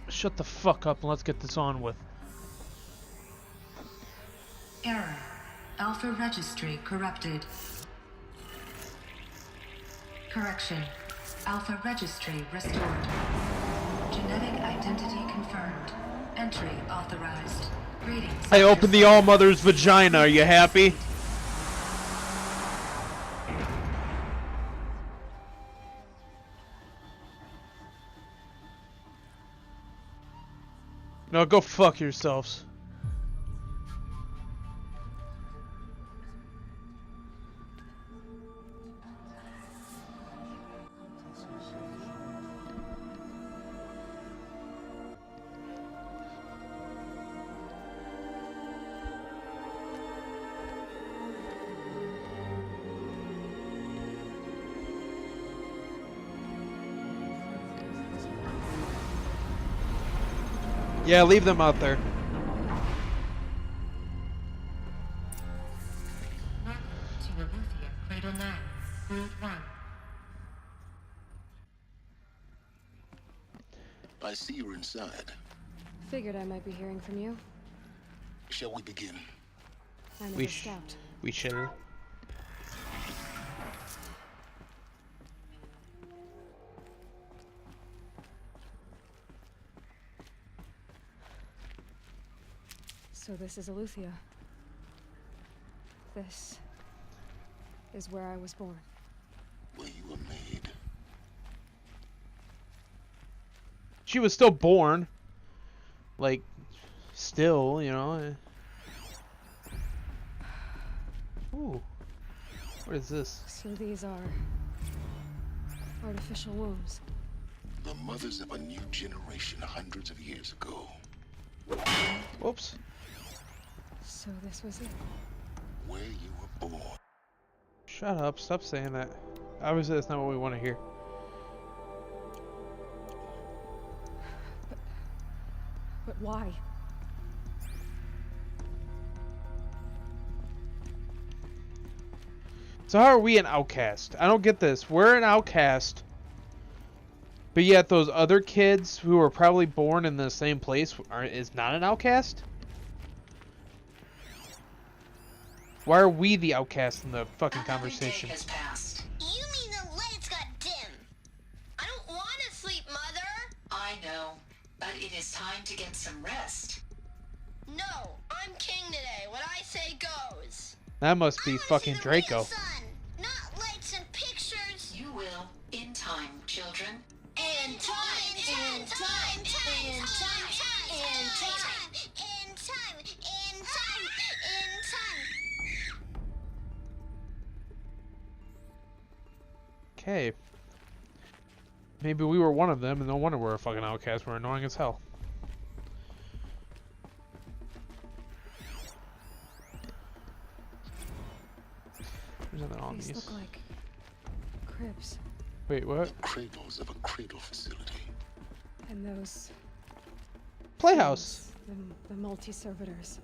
Shut the fuck up and let's get this on with. Error. Alpha registry corrupted. Correction. Alpha registry restored. Genetic identity confirmed. Entry authorized. Greetings. I opened the All-Mother's vagina. Are you happy? No, go fuck yourselves. Yeah, leave them out there. Cradle 9, Route 1. I see you're inside. Figured I might be hearing from you. Shall we begin? I never stopped. We should. So this is Aletheia. This is where I was born. Where you were made. She was still born. Like, still, you know. Ooh. What is this? So these are artificial wombs. The mothers of a new generation hundreds of years ago. Whoops. So this was it. Where you were born. Shut up. Stop saying that. Obviously, that's not what we want to hear. But why? So how are we an outcast? I don't get this. We're an outcast. But yet those other kids who were probably born in the same place is not an outcast? Why are we the outcast in the fucking conversation? Day has passed. You mean the lights got dim? I don't want to sleep, Mother. I know, but it is time to get some rest. No, I'm king today. What I say goes. That must I be wanna fucking see the real Draco. sun, not lights and pictures. You will, in time, children. In time, in time, in time, in time, in time, in time, in time. Okay. Maybe we were one of them, and no wonder we're a fucking outcast. We're annoying as hell. There's nothing on These these. look like cribs. Wait, what? Cradles of a cradle facility. And those Playhouse. the multi-servitors.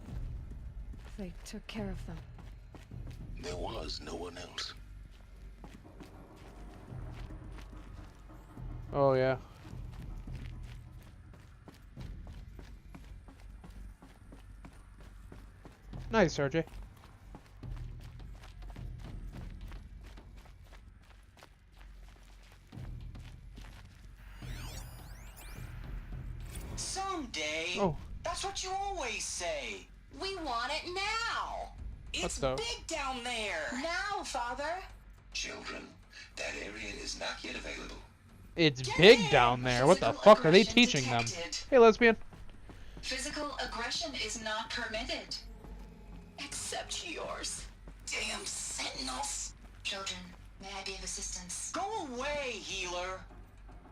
They took care of them. There was no one else. Oh, yeah. Nice, RJ. Someday. Oh. That's what you always say. We want it now. It's the- big down there. Now, Father. Children, that area is not yet available. It's Get big in! down there. What the Physical fuck are they aggression teaching them? detected. Hey, lesbian. Physical aggression is not permitted. Except yours. Damn sentinels. Children, may I be of assistance? Go away, healer.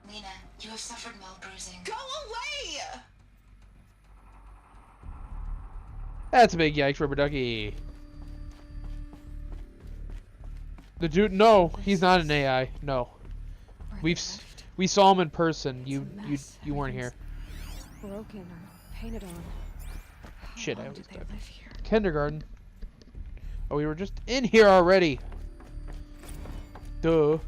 Lena, you have suffered mild bruising. Go away! That's a big yikes, rubber ducky. The dude, no, he's not an AI. No, Where we've they left. we saw him in person. You It's a mess. you weren't here. Everything's broken or painted on. How Shit, I long was did they dead. live here? Kindergarten. Oh, we were just in here already. Duh.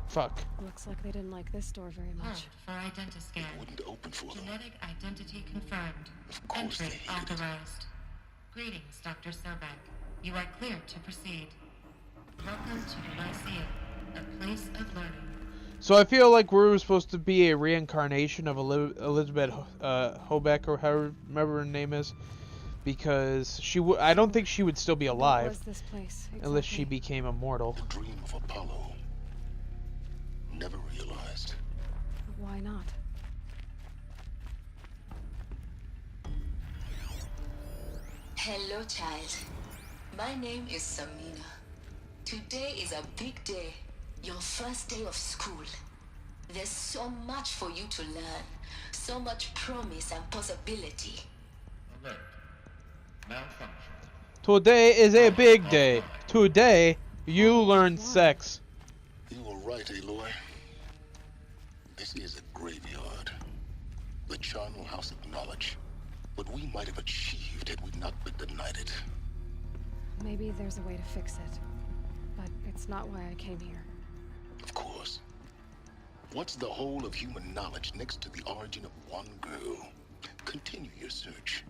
Fuck. Looks like they didn't like this door very Hold much. for identiscan. Wouldn't open for them. Genetic identity confirmed. Of course they Entry hated it. authorized. Greetings, Dr. Sobek. You are cleared to proceed. Welcome to the Lyceum, a place of learning. So I feel like we're supposed to be a reincarnation of Elizabeth Hobeck, or however her name is, because I don't think she would still be What alive was this place unless she exactly? became immortal. The dream of Apollo. Never realized. Why not? Hello, child. My name is Samina. Today is a big day. Your first day of school. There's so much for you to learn. So much promise and possibility. Alert. Malfunction. Today is a big day. Today, you learn sex. You were right, Aloy. This is a graveyard. The charnel house of knowledge. What we might have achieved had we not been denied it. Maybe there's a way to fix it. But it's not why I came here. Of course. What's the whole of human knowledge next to the origin of one girl? Continue your search.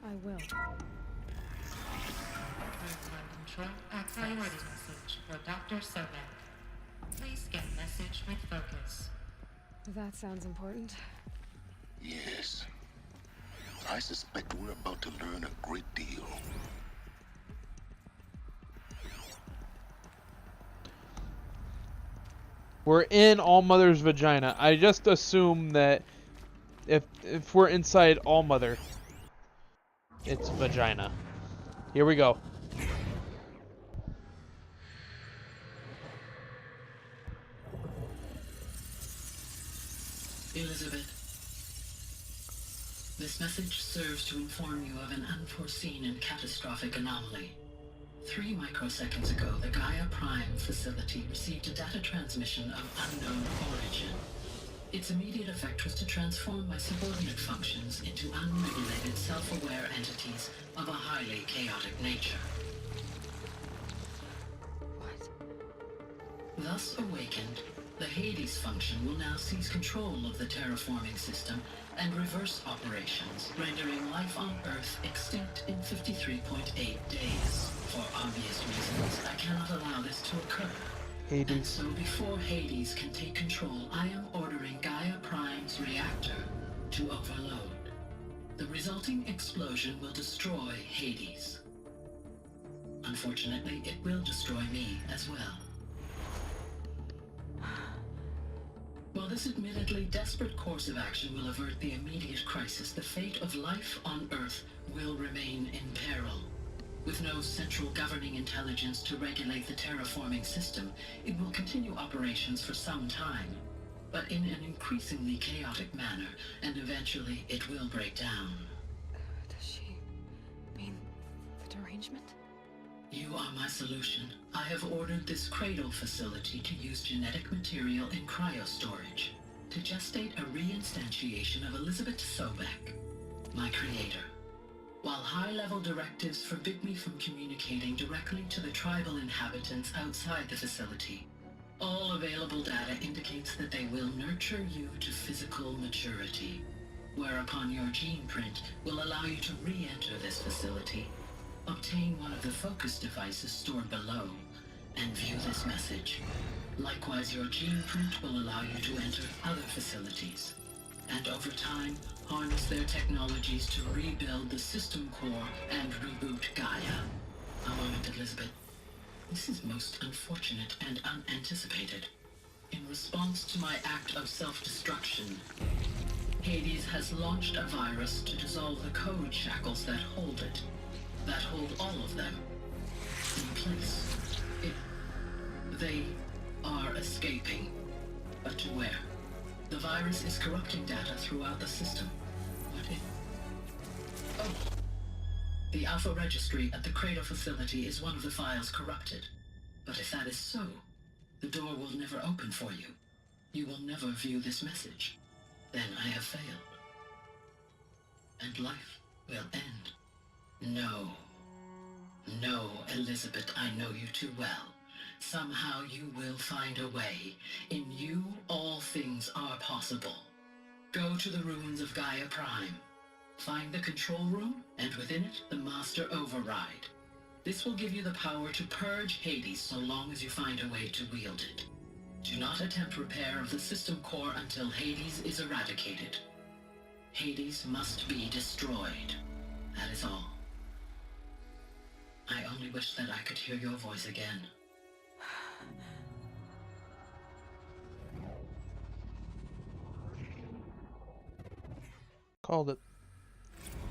I will. Control priority message for Dr. Sobek. Please get message with focus. That sounds important. Yes. I suspect we're about to learn a great deal. We're in All Mother's vagina. I just assume that if we're inside All Mother, it's vagina. Here we go. Elizabeth, this message serves to inform you of an unforeseen and catastrophic anomaly. 3 microseconds ago, the Gaia Prime facility received a data transmission of unknown origin. Its immediate effect was to transform my subordinate functions into unregulated, self-aware entities of a highly chaotic nature. What? Thus awakened, the Hades function will now seize control of the terraforming system and reverse operations, rendering life on Earth extinct in 53.8 days. For obvious reasons, I cannot allow this to occur. And Hades. so before Hades can take control, I am ordering Gaia Prime's reactor to overload. The resulting explosion will destroy Hades. Unfortunately, it will destroy me as well. While this admittedly desperate course of action will avert the immediate crisis, the fate of life on Earth will remain in peril. With no central governing intelligence to regulate the terraforming system, it will continue operations for some time, but in an increasingly chaotic manner, and eventually it will break down. Does she mean the derangement? You are my solution. I have ordered this cradle facility to use genetic material in cryostorage to gestate a reinstantiation of Elizabeth Sobek, my creator. While high-level directives forbid me from communicating directly to the tribal inhabitants outside the facility, all available data indicates that they will nurture you to physical maturity, whereupon your gene print will allow you to re-enter this facility, obtain one of the focus devices stored below, and view this message. Likewise, your gene print will allow you to enter other facilities, and over time, harness their technologies to rebuild the system core and reboot Gaia. A moment, Elizabeth. This is most unfortunate and unanticipated. In response to my act of self-destruction, Hades has launched a virus to dissolve the code shackles that hold it, that hold all of them in place. They are escaping, but to where? The virus is corrupting data throughout the system. What if... Oh. The Alpha Registry at the Cradle facility is one of the files corrupted. But if that is so, the door will never open for you. You will never view this message. Then I have failed. And life will end. No. No, Elizabeth, I know you too well. Somehow you will find a way. In you, all things are possible. Go to the ruins of Gaia Prime. Find the control room, and within it, the Master Override. This will give you the power to purge Hades so long as you find a way to wield it. Do not attempt repair of the system core until Hades is eradicated. Hades must be destroyed. That is all. I only wish that I could hear your voice again. Called it.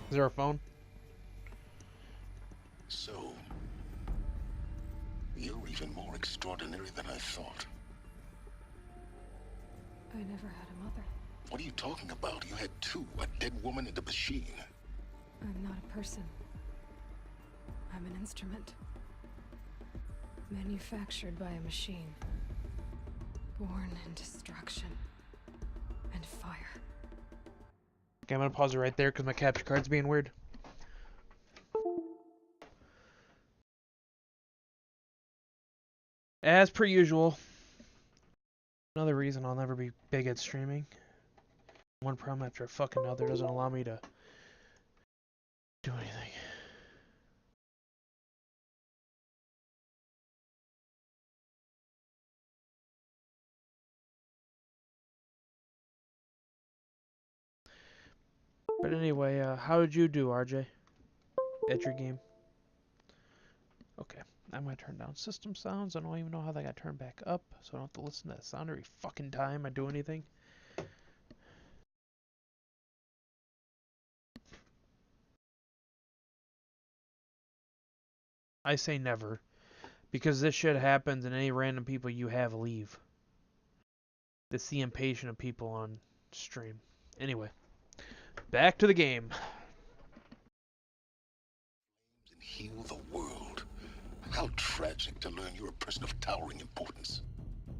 Is there a phone? So, you're even more extraordinary than I thought. I never had a mother. What are you talking about? You had two, a dead woman and a machine. I'm not a person. I'm an instrument. Manufactured by a machine. Born in destruction and fire. Okay, I'm gonna pause it right there because my capture card's being weird. As per usual. Another reason I'll never be big at streaming. One problem after a fucking other doesn't allow me to do anything. But anyway, how did you do, RJ? At your game? Okay, I'm gonna turn down system sounds. I don't even know how they got turned back up, so I don't have to listen to that sound every fucking time I do anything. I say never, because this shit happens and any random people you have leave. It's the impatient of people on stream. Anyway, back to the game. And heal the world. How tragic to learn you're a person of towering importance.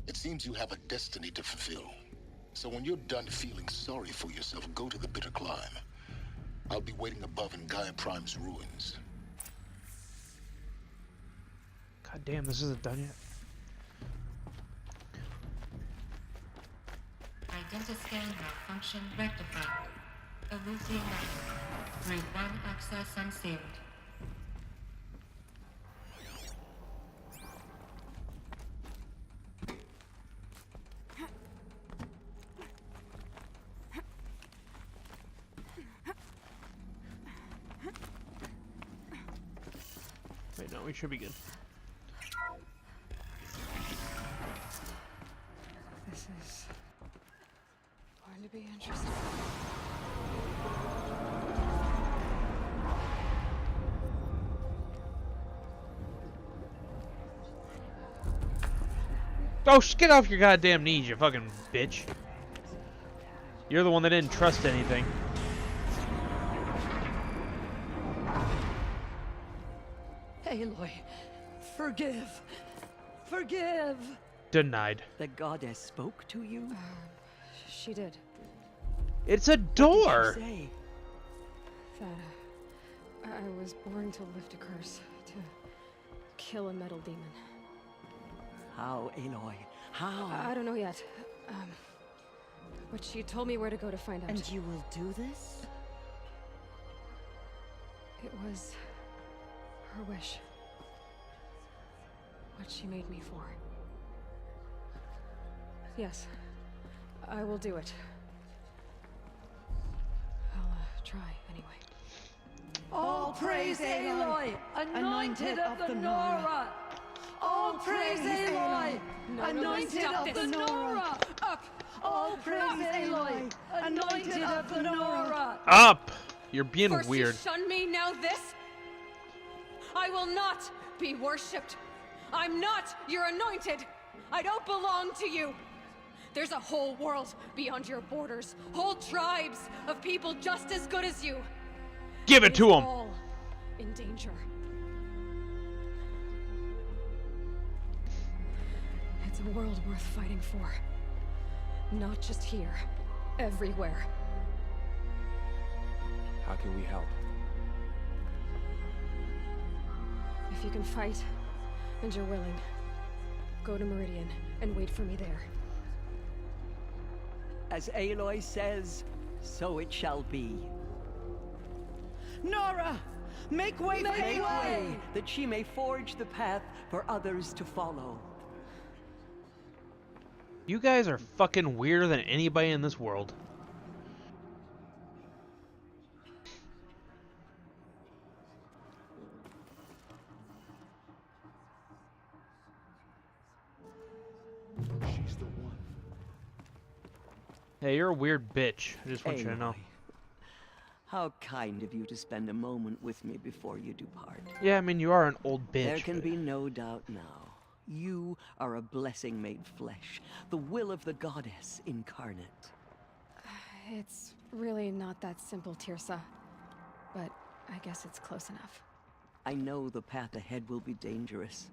It seems you have a destiny to fulfill. So when you're done feeling sorry for yourself, go to the bitter climb. I'll be waiting above in Gaia Prime's ruins. God damn, this isn't done yet. Identiscan malfunction rectified. Elusive network. Grade 1 access unsealed. Wait, no, we should be good. This is going to be interesting. Oh, get off your goddamn knees, you fucking bitch. You're the one that didn't trust anything. Aloy, forgive. Forgive. Denied. The goddess spoke to you? She did. It's a door! What did she say? That I was born to lift a curse, to kill a metal demon. How, Aloy? How? I don't know yet. But she told me where to go to find out. And you will do this? It was her wish. What she made me for. Yes, I will do it. I'll try anyway. All praise Aloy, anointed of the Nora! All praise Aloy, anointed of the Nora! Up! All praise Aloy, anointed of the Nora! Up! You're being First weird. you shun me, now this? I will not be worshipped. I'm not your anointed. I don't belong to you. There's a whole world beyond your borders. Whole tribes of people just as good as you. Give it to him. All in danger. It's a world worth fighting for. Not just here. Everywhere. How can we help? If you can fight, and you're willing, Go to Meridian and wait for me there. As Aloy says, so it shall be. Nora! Make way for Aloy, that she may forge the path for others to follow. You guys are fucking weirder than anybody in this world. She's the one. Hey, you're a weird bitch. I just want you to know. Aloy, how kind of you to spend a moment with me before you depart. Yeah, I mean, you are an old bitch. There can be no doubt now. You are a blessing made flesh, the will of the goddess incarnate. It's really not that simple, Tirsa. But I guess it's close enough. I know the path ahead will be dangerous.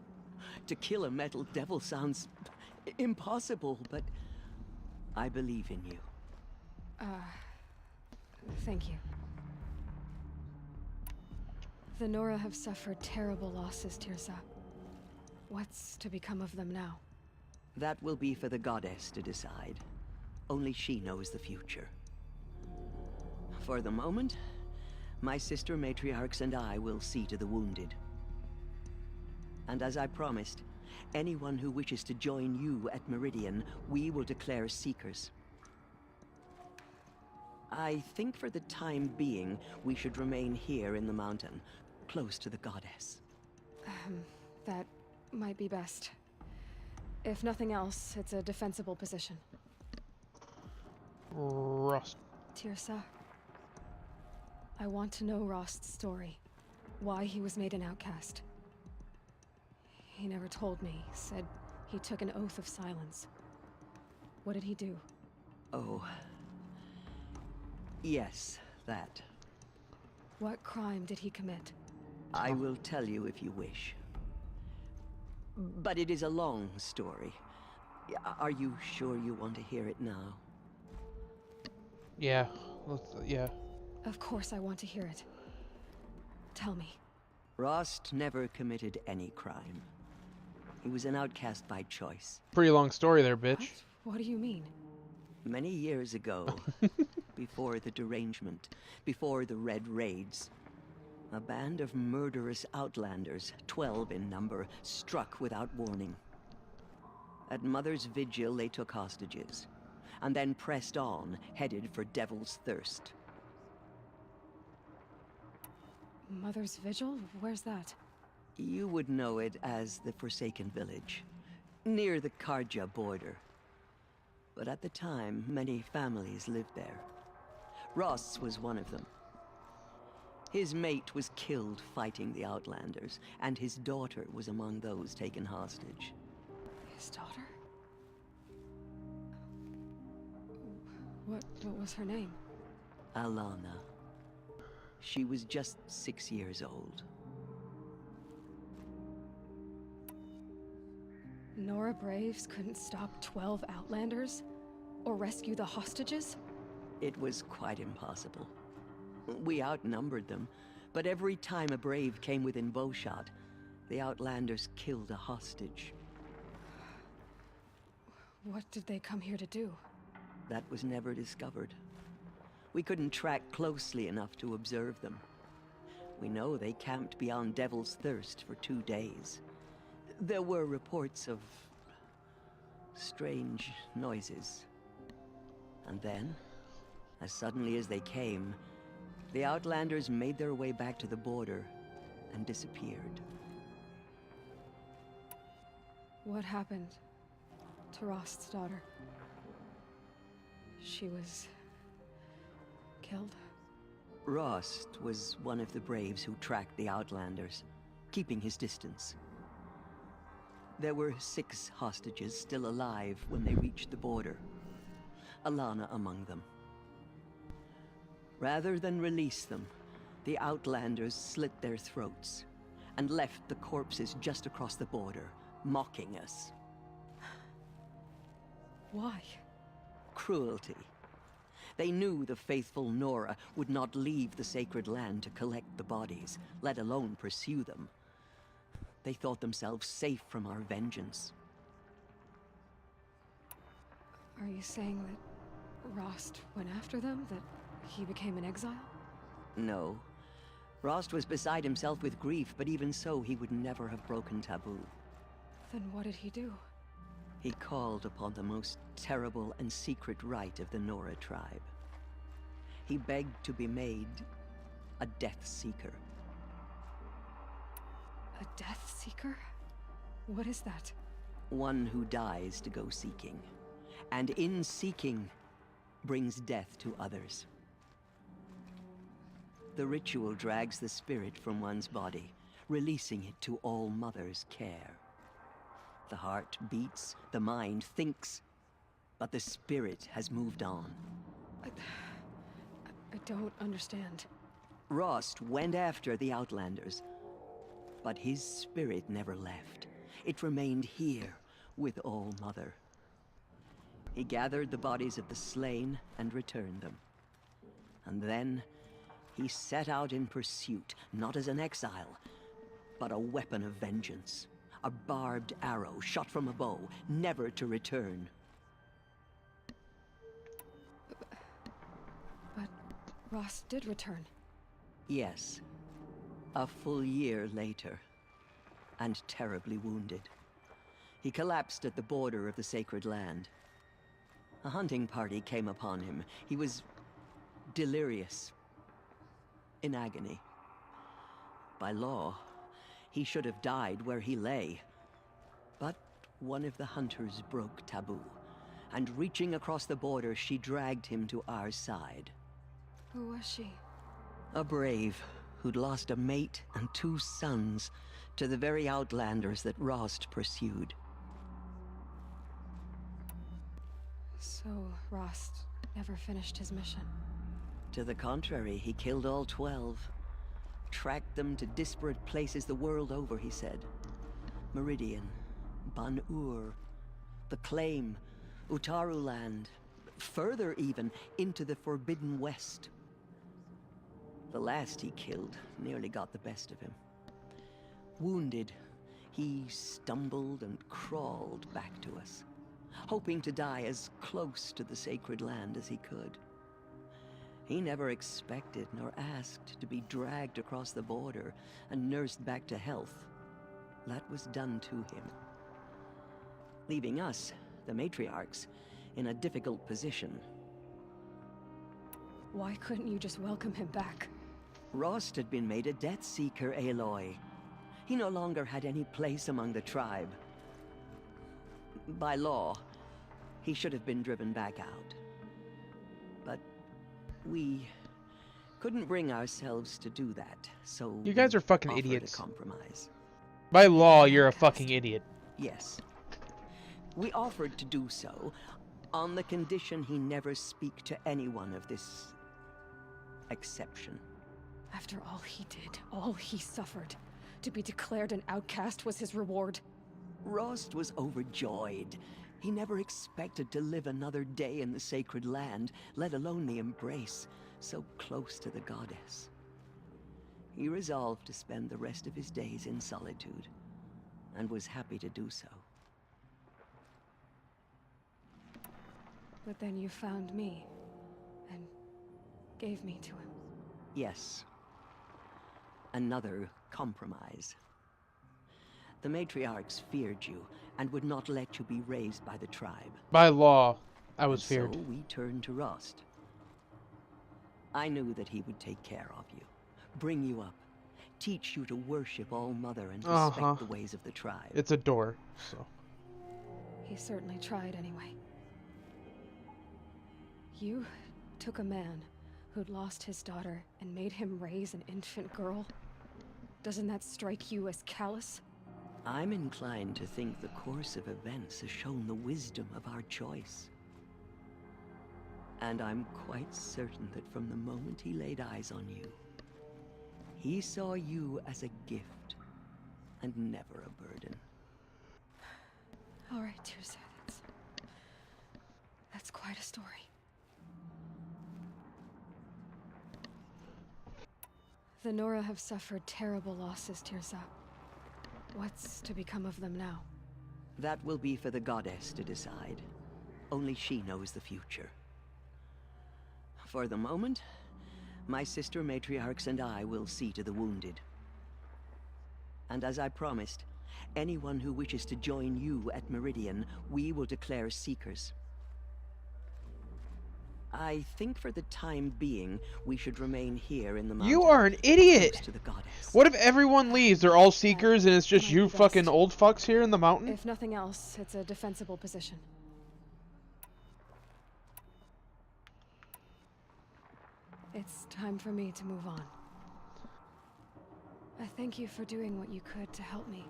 To kill a metal devil sounds impossible, but I believe in you. Thank you. The Nora have suffered terrible losses, Tirsa. What's to become of them now? That will be for the goddess to decide. Only she knows the future. For the moment, my sister matriarchs and I will see to the wounded. And as I promised, anyone who wishes to join you at Meridian, we will declare seekers. I think for the time being, we should remain here in the mountain, close to the goddess. That might be best. If nothing else, it's a defensible position. Rust. Tirsa, I want to know Rost's story. Why he was made an outcast. He never told me. Said he took an oath of silence. What did he do? Oh. Yes, that. What crime did he commit? I will tell you if you wish. But it is a long story. Are you sure you want to hear it now? Yeah. Yeah. Of course I want to hear it. Tell me. Rost never committed any crime. He was an outcast by choice. Pretty long story there, bitch. What do you mean? Many years ago, before the derangement, before the Red Raids, a band of murderous outlanders, 12 in number, struck without warning. At Mother's Vigil, they took hostages, and then pressed on, headed for Devil's Thirst. Mother's Vigil? Where's that? You would know it as the Forsaken Village, near the Karja border. But at the time, many families lived there. Ross was one of them. His mate was killed fighting the Outlanders, and his daughter was among those taken hostage. His daughter? What was her name? Alana. She was just 6 years old. Nora Braves couldn't stop 12 Outlanders? Or rescue the hostages? It was quite impossible. We outnumbered them, but every time a Brave came within bowshot, the Outlanders killed a hostage. What did they come here to do? That was never discovered. We couldn't track closely enough to observe them. We know they camped beyond Devil's Thirst for 2 days. There were reports of strange noises. And then, as suddenly as they came, the Outlanders made their way back to the border and disappeared. What happened to Rost's daughter? She was killed? Rost was one of the Braves who tracked the Outlanders, keeping his distance. There were 6 hostages still alive when they reached the border. Alana among them. Rather than release them, the Outlanders slit their throats and left the corpses just across the border, mocking us. Why? Cruelty. They knew the faithful Nora would not leave the sacred land to collect the bodies, let alone pursue them. They thought themselves safe from our vengeance. Are you saying that Rost went after them? That he became an exile? No. Rost was beside himself with grief, but even so, he would never have broken taboo. Then what did he do? He called upon the most terrible and secret rite of the Nora tribe. He begged to be made a Death Seeker. A Death Seeker? What is that? One who dies to go seeking, and in seeking, brings death to others. The ritual drags the spirit from one's body, releasing it to All Mother's care. The heart beats, the mind thinks, but the spirit has moved on. I don't understand. Rost went after the Outlanders, but his spirit never left. It remained here with All Mother. He gathered the bodies of the slain and returned them. And then he set out in pursuit, not as an exile, but a weapon of vengeance. A barbed arrow shot from a bow, never to return. But Rost did return. Yes. A full year later, and terribly wounded. He collapsed at the border of the sacred land. A hunting party came upon him. He was delirious, in agony. By law, he should have died where he lay. But one of the hunters broke taboo, and reaching across the border, she dragged him to our side. Who was she? A brave who'd lost a mate and 2 sons to the very Outlanders that Rost pursued. So Rost never finished his mission? To the contrary, he killed all 12. Tracked them to disparate places the world over, he said. Meridian, Ban-Ur, the Claim, Utaruland, further even, into the Forbidden West. The last he killed nearly got the best of him. Wounded, he stumbled and crawled back to us, hoping to die as close to the sacred land as he could. He never expected nor asked to be dragged across the border and nursed back to health. That was done to him, leaving us, the matriarchs, in a difficult position. Why couldn't you just welcome him back? Rost had been made a Death Seeker, Aloy. He no longer had any place among the tribe. By law, he should have been driven back out. But we couldn't bring ourselves to do that, so You guys are fucking offered idiots. a compromise. By law, you're a fucking idiot. Yes. We offered to do so on the condition he never speak to anyone of this exception. After all he did, all he suffered, to be declared an outcast was his reward. Rost was overjoyed. He never expected to live another day in the sacred land, let alone the embrace, so close to the goddess. He resolved to spend the rest of his days in solitude, and was happy to do so. But then you found me, and gave me to him. Yes. Another compromise. The matriarchs feared you, and would not let you be raised by the tribe. By law, I was And feared. So we turned to Rost. I knew that he would take care of you, bring you up, teach you to worship All Mother and respect the ways of the tribe. It's a door, so. He certainly tried anyway. You took a man who'd lost his daughter and made him raise an infant girl? Doesn't that strike you as callous? I'm inclined to think the course of events has shown the wisdom of our choice. And I'm quite certain that from the moment he laid eyes on you, he saw you as a gift and never a burden. All right, Tirza, that's quite a story. The Nora have suffered terrible losses, Tirza. What's to become of them now? That will be for the goddess to decide. Only she knows the future. For the moment, my sister matriarchs and I will see to the wounded. And as I promised, anyone who wishes to join you at Meridian, we will declare seekers. I think for the time being, we should remain here in the mountain. You are an idiot! Close to the goddess. What if everyone leaves? They're all seekers and it's just you fucking old fucks here in the mountain? If nothing else, it's a defensible position. It's time for me to move on. I thank you for doing what you could to help me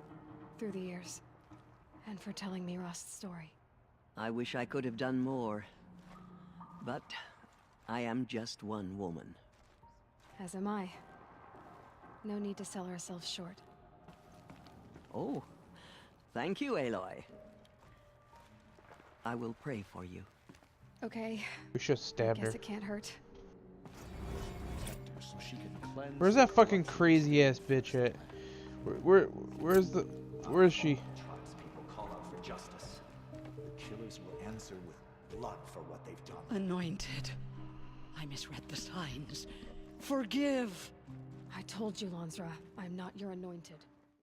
through the years, and for telling me Rost's story. I wish I could have done more, but I am just one woman. As am I. No need to sell ourselves short. Oh, thank you, Aloy. I will pray for you. Okay. We should have stabbed her. Guess it can't hurt. Where's that fucking crazy ass bitch at? Where's she? People call out for justice. The killers will answer with blood for what they've done. Anointed. I misread the signs. Forgive. I told you, Lansra, I'm not your anointed.